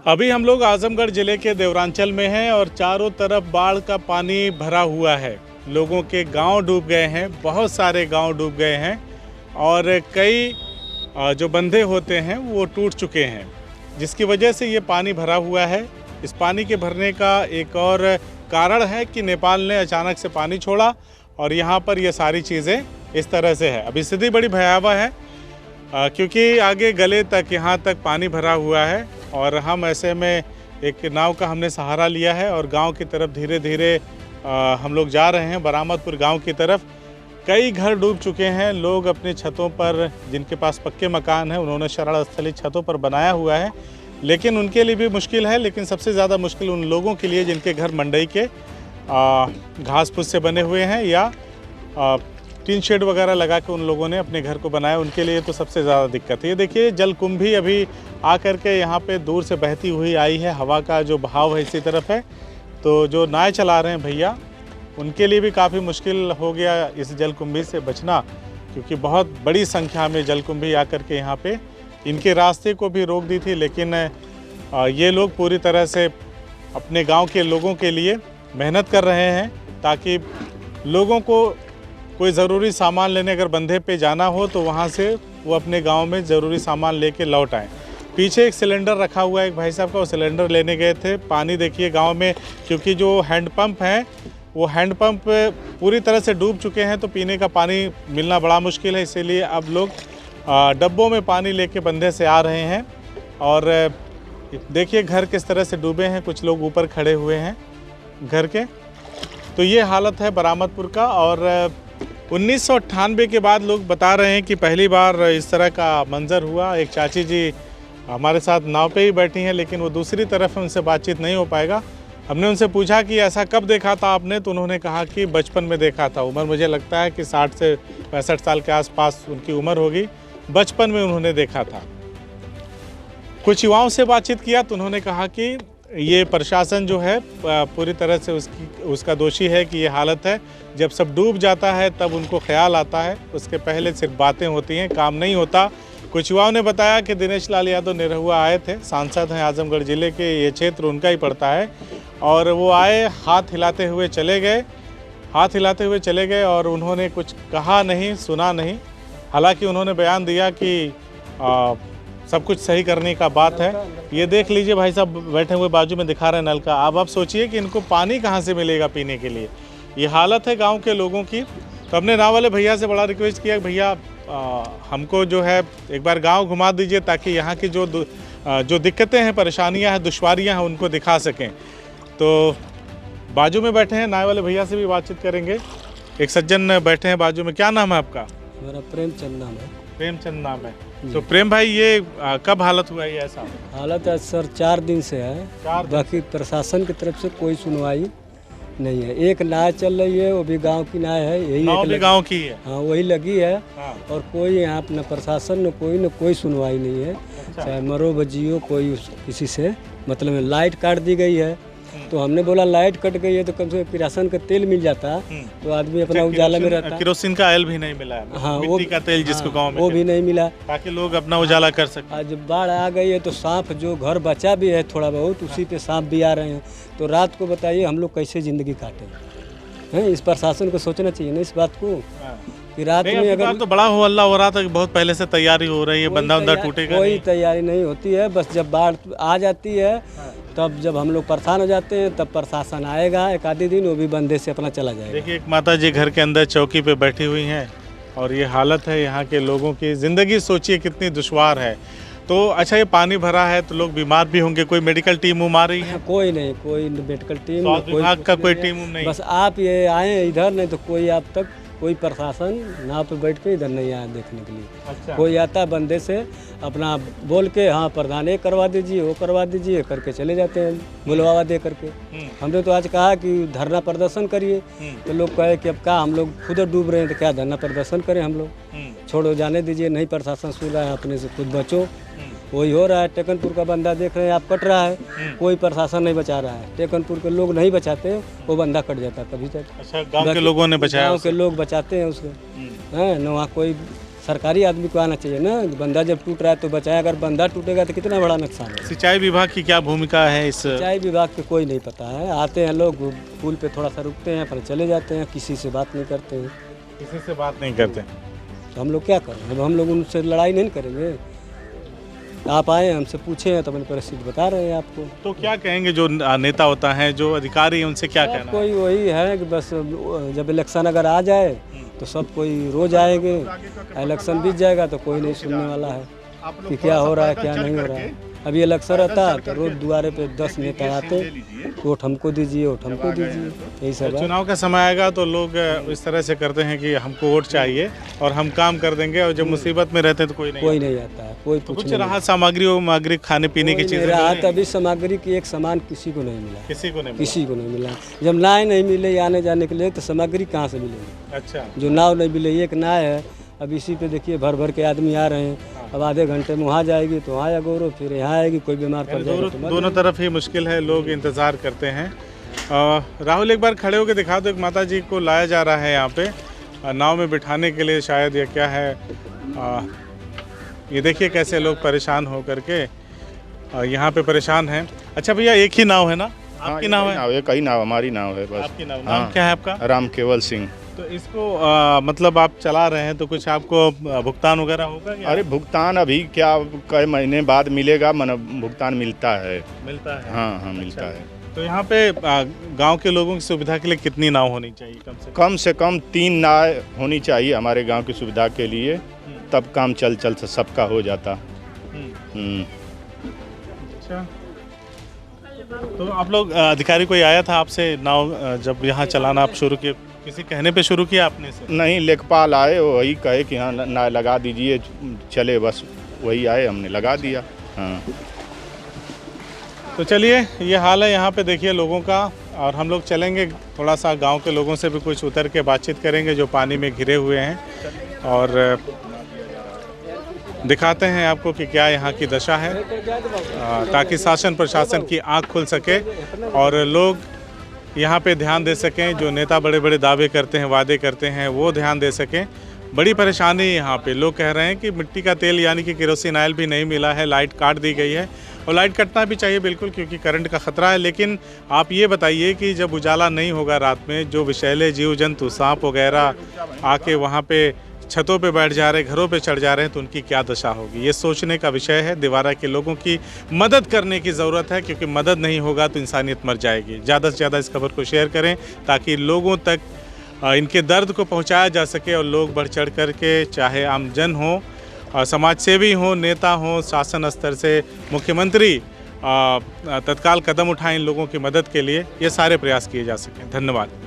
अभी हम लोग आजमगढ़ ज़िले के देवरांचल में हैं और चारों तरफ बाढ़ का पानी भरा हुआ है। लोगों के गांव डूब गए हैं, बहुत सारे गांव डूब गए हैं और कई जो बंधे होते हैं वो टूट चुके हैं, जिसकी वजह से ये पानी भरा हुआ है। इस पानी के भरने का एक और कारण है कि नेपाल ने अचानक से पानी छोड़ा और यहाँ पर ये सारी चीज़ें इस तरह से है। अभी स्थिति बड़ी भयावह है क्योंकि आगे गले तक यहाँ तक पानी भरा हुआ है और हम ऐसे में एक नाव का हमने सहारा लिया है और गांव की तरफ धीरे धीरे हम लोग जा रहे हैं, बरामदपुर गांव की तरफ। कई घर डूब चुके हैं। लोग अपनी छतों पर, जिनके पास पक्के मकान हैं, उन्होंने शरण स्थली छतों पर बनाया हुआ है, लेकिन उनके लिए भी मुश्किल है। लेकिन सबसे ज़्यादा मुश्किल उन लोगों के लिए जिनके घर मंडई के घास फूस से बने हुए हैं या टीन शेड वगैरह लगा के उन लोगों ने अपने घर को बनाया, उनके लिए तो सबसे ज़्यादा दिक्कत है। ये देखिए जलकुंभी अभी आकर के यहाँ पे दूर से बहती हुई आई है। हवा का जो बहाव है इसी तरफ है, तो जो नाव चला रहे हैं भैया, उनके लिए भी काफ़ी मुश्किल हो गया इस जलकुंभी से बचना, क्योंकि बहुत बड़ी संख्या में जलकुंभी आकर के यहाँ पे इनके रास्ते को भी रोक दी थी। लेकिन ये लोग पूरी तरह से अपने गाँव के लोगों के लिए मेहनत कर रहे हैं ताकि लोगों को कोई ज़रूरी सामान लेने अगर बंधे पे जाना हो तो वहाँ से वो अपने गांव में ज़रूरी सामान लेके लौट आएँ। पीछे एक सिलेंडर रखा हुआ है एक भाई साहब का, वो सिलेंडर लेने गए थे। पानी देखिए गांव में, क्योंकि जो हैंडपम्प हैं वो हैंडपम्प पूरी तरह से डूब चुके हैं, तो पीने का पानी मिलना बड़ा मुश्किल है। इसीलिए अब लोग डब्बों में पानी लेके बंधे से आ रहे हैं। और देखिए घर किस तरह से डूबे हैं, कुछ लोग ऊपर खड़े हुए हैं घर के। तो ये हालत है बरामदपुर का। और 1998 के बाद लोग बता रहे हैं कि पहली बार इस तरह का मंजर हुआ। एक चाची जी हमारे साथ नाव पे ही बैठी हैं, लेकिन वो दूसरी तरफ उनसे बातचीत नहीं हो पाएगा। हमने उनसे पूछा कि ऐसा कब देखा था आपने, तो उन्होंने कहा कि बचपन में देखा था। उम्र मुझे लगता है कि 60 से 65 साल के आसपास उनकी उम्र होगी। बचपन में उन्होंने देखा था। कुछ युवाओं से बातचीत किया तो उन्होंने कहा कि ये प्रशासन जो है पूरी तरह से उसका दोषी है कि ये हालत है। जब सब डूब जाता है तब उनको ख्याल आता है, उसके पहले सिर्फ बातें होती हैं, काम नहीं होता। कुछ युवाओं ने बताया कि दिनेश लाल यादव निरहुआ आए थे, सांसद हैं आजमगढ़ ज़िले के, ये क्षेत्र उनका ही पड़ता है। और वो आए, हाथ हिलाते हुए चले गए और उन्होंने कुछ कहा नहीं, सुना नहीं। हालांकि उन्होंने बयान दिया कि सब कुछ सही करने का बात है। ये देख लीजिए भाई साहब बैठे हुए बाजू में दिखा रहे हैं नल का। अब आप सोचिए कि इनको पानी कहाँ से मिलेगा पीने के लिए। ये हालत है गांव के लोगों की। तो हमने नाव वाले भैया से बड़ा रिक्वेस्ट किया कि भैया हमको जो है एक बार गांव घुमा दीजिए, ताकि यहाँ की जो दिक्कतें हैं, परेशानियाँ हैं, दुश्वारियाँ हैं, उनको दिखा सकें। तो बाजू में बैठे हैं नाव वाले भैया से भी बातचीत करेंगे। एक सज्जन बैठे हैं बाजू में। क्या नाम है आपका? मेरा प्रेमचंद नाम है। प्रेमचंद नाम है। तो प्रेम भाई, ये कब हालत हुआ है ऐसा? हालत है सर 4 दिन से है। बाकी प्रशासन की तरफ से कोई सुनवाई नहीं है। एक नाव चल रही है, वो भी गांव की नाव है, यही गांव की है। हाँ, वही लगी है। हाँ। और कोई यहाँ अपना प्रशासन न कोई सुनवाई नहीं है। अच्छा। चाहे मरो बजियो, कोई किसी से मतलब लाइट काट दी गई है। तो हमने बोला लाइट कट गई है तो कम से कम किरासन का तेल मिल जाता, तो आदमी अपना उजाला में रहता। किरोसिन का ऑयल भी नहीं मिला है। हाँ, मिट्टी का तेल जिसको गांव में वो भी नहीं मिला, ताकि लोग अपना उजाला कर सकें। आज बाढ़ आ गई है तो सांप जो घर बचा भी है थोड़ा बहुत, उसी पे सांप भी आ रहे हैं। तो रात को बताइए हम लोग कैसे ज़िंदगी काटें हैं? इस प्रशासन को सोचना चाहिए ना इस बात को कि रात में अगर तो बड़ा हो हल्ला हो रहा था कि बहुत पहले से तैयारी हो रही है, बंदा उंदा टूटेगा। कोई तैयारी नहीं होती है। बस जब बाढ़ आ जाती है तब जब हम लोग परेशान हो जाते हैं तब प्रशासन आएगा एक आधे दिन, वो भी बंदे से अपना चला जाएगा। देखिए एक माता जी घर के अंदर चौकी पे बैठी हुई हैं और ये हालत है यहाँ के लोगों की। ज़िंदगी सोचिए कितनी दुश्वार है। तो अच्छा, ये पानी भरा है तो लोग बीमार भी होंगे। कोई मेडिकल टीम आ रही है? कोई नहीं, कोई मेडिकल टीम, स्वास्थ्य विभाग का कोई टीम नहीं। बस आप ये आए इधर, नहीं तो कोई आप तक कोई प्रशासन नाव पे बैठ के इधर नहीं आया देखने के लिए। अच्छा। कोई आता बंदे से अपना बोल के हाँ प्रधान ये करवा दीजिए, वो करवा दीजिए करके चले जाते हैं बुलवावा दे करके। हमने तो आज कहा कि धरना प्रदर्शन करिए, तो लोग कहे कि अब क्या हम लोग खुद डूब रहे हैं तो क्या धरना प्रदर्शन करें हम लोग। छोड़ो, जाने दीजिए, नहीं प्रशासन सुन रहा है, अपने से खुद बचो। वही हो रहा है। टेकनपुर का बंदा देख रहे हैं आप, कट रहा है, कोई प्रशासन नहीं बचा रहा है। टेकनपुर के लोग नहीं बचाते, वो बंदा कट जाता कभी तक। अच्छा, गांव के लोगों ने बचाया? गांव के लोग बचाते हैं उसको, हैं न। वहाँ कोई सरकारी आदमी को आना चाहिए ना। बंदा जब टूट रहा है तो बचाए, अगर बंदा टूटेगा तो कितना बड़ा नुकसान है। सिंचाई विभाग की क्या भूमिका है इस? सिंचाई विभाग के कोई नहीं पता है, आते हैं लोग पुल पे थोड़ा सा रुकते हैं फिर चले जाते हैं, किसी से बात नहीं करते हैं। किसी से बात नहीं करते? तो हम लोग क्या करें, अब हम लोग उनसे लड़ाई नहीं करेंगे। आप आए हमसे पूछे हैं तो अपनी परिस्थिति बता रहे हैं आपको। तो क्या कहेंगे जो नेता होता है, जो अधिकारी हैं, उनसे क्या कहना है? कोई वही है कि बस जब इलेक्शन अगर आ जाए तो सब कोई रोज आएंगे, इलेक्शन बीत जाएगा तो कोई नहीं सुनने वाला है कि क्या हो रहा है क्या नहीं हो रहा है। अभी इलेक्शन रहता तो रोज द्वारे पे 10 नेता आते, वोट हमको दीजिए, वोट हमको दीजिए, यही सब है। चुनाव का समय आएगा तो लोग इस तरह से करते हैं कि हमको वोट चाहिए और हम काम कर देंगे, और जब मुसीबत में रहते हैं तो कोई नहीं आता है, कोई तो कुछ राहत सामग्री खाने पीने की चीज़ें? राहत अभी सामग्री की एक सामान किसी को नहीं मिला, किसी को नहीं मिला। जब नाव नहीं मिले आने जाने के लिए तो सामग्री कहाँ से मिलेगी? अच्छा, जो नाव नहीं मिले, एक नाव है अब इसी पे देखिए भर भर के आदमी आ रहे हैं। अब आधे घंटे में वहाँ जाएगी तो वहाँ गौरव, फिर यहाँ आएगी, कोई बीमार पड़ जाएगा तो दोनों तरफ ही मुश्किल है, लोग इंतज़ार करते हैं। राहुल एक बार खड़े होकर दिखा दो, एक माता जी को लाया जा रहा है यहाँ पे नाव में बिठाने के लिए शायद, या क्या है। ये देखिए कैसे लोग परेशान हो करके यहाँ पे परेशान हैं। अच्छा भैया, एक ही नाव है ना? आपकी नाव है? एक ही नाव, हमारी नाव है बस। आपकी नाव? नाम क्या है आपका? राम केवल सिंह। तो इसको मतलब आप चला रहे हैं तो कुछ आपको भुगतान वगैरह होगा क्या? अरे भुगतान अभी क्या कई महीने बाद मिलेगा, भुगतान मिलता है। हाँ मिलता है। तो यहाँ पे गांव के लोगों की सुविधा के लिए कितनी नाव होनी चाहिए? कम से कम 3 नाव होनी चाहिए हमारे गांव की सुविधा के लिए, तब काम चल सबका हो जाता। अच्छा, तो आप लोग अधिकारी कोई आया था आपसे नाव जब यहाँ चलाना आप शुरू किए, किसी कहने पे शुरू किया आपने से? नहीं, लेखपाल आए, वही कहे कि हाँ ना लगा दीजिए चले, बस वही आए, हमने लगा दिया। हाँ, तो चलिए ये हाल है यहाँ पे देखिए लोगों का, और हम लोग चलेंगे थोड़ा सा गांव के लोगों से भी कुछ उतर के बातचीत करेंगे जो पानी में घिरे हुए हैं, और दिखाते हैं आपको कि क्या यहाँ की दशा है, ताकि शासन प्रशासन की आंख खुल सके और लोग यहाँ पे ध्यान दे सकें। जो नेता बड़े बड़े दावे करते हैं, वादे करते हैं, वो ध्यान दे सकें। बड़ी परेशानी यहाँ पे, लोग कह रहे हैं कि मिट्टी का तेल यानी कि केरोसिन ऑयल भी नहीं मिला है, लाइट काट दी गई है, और लाइट कटना भी चाहिए बिल्कुल, क्योंकि करंट का खतरा है। लेकिन आप ये बताइए कि जब उजाला नहीं होगा रात में, जो विषैले जीव जंतु सांप वगैरह आके वहाँ पे छतों पे बैठ जा रहे, घरों पे चढ़ जा रहे हैं, तो उनकी क्या दशा होगी, ये सोचने का विषय है। दिवारा के लोगों की मदद करने की ज़रूरत है, क्योंकि मदद नहीं होगा तो इंसानियत मर जाएगी। ज़्यादा से ज़्यादा इस खबर को शेयर करें ताकि लोगों तक इनके दर्द को पहुंचाया जा सके, और लोग बढ़ चढ़ करके, चाहे आमजन हो, समाज सेवी हो, नेता हो, शासन स्तर से मुख्यमंत्री तत्काल कदम उठाएं इन लोगों की मदद के लिए, ये सारे प्रयास किए जा सकें। धन्यवाद।